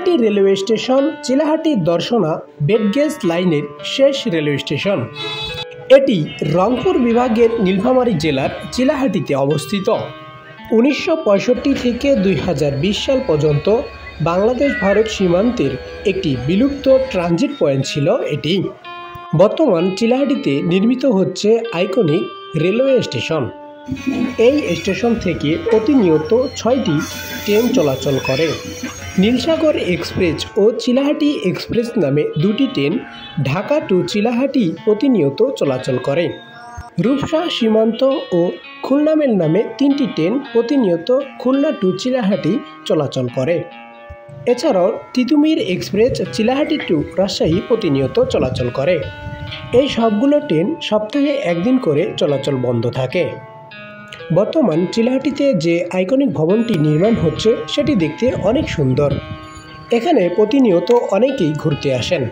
Chilahati railway station Chilahati Darshana বেডগেজ লাইনের শেষ railway station. এটি রংপুর বিভাগের নীলফামারী জেলার চিলাহাটিতে অবস্থিত। 1965 থেকে 2020 সাল পর্যন্ত বাংলাদেশ ভারত সীমান্তের একটি বিলুপ্ত ট্রানজিট পয়েন্ট ছিল এটি। বর্তমান চিলাহাটিতে নির্মিত হচ্ছে আইকনিক রেলওয়ে স্টেশন। এই স্টেশন থেকে প্রতিনিয়ত 6টি ট্রেন চলাচল করে। নীলসাগর এক্সপ্রেস ও চিলাহাটি এক্সপ্রেস নামে 2টি ট্রেন ঢাকা টু চিলাহাটি প্রতিনিয়ত চলাচল করে। রূপসা সীমান্ত ও খুলনা মেল নামে 3টি ট্রেন প্রতিনিয়ত খুলনা টু চিলাহাটি চলাচল করে। এছাড়াও তিতুমির এক্সপ্রেস চিলাহাটি টু রাজশাহী প্রতিনিয়ত চলাচল করে। এই সবগুলো ট্রেন সপ্তাহে একদিন করে চলাচল বন্ধ থাকে। বর্তমান চিলাহাটিতে যে আইকনিক ভবনটি নির্মাণ হচ্ছে সেটি দেখতে অনেক সুন্দর। এখানে প্রতিনিয়ত অনেকেই ঘুরতে আসেন।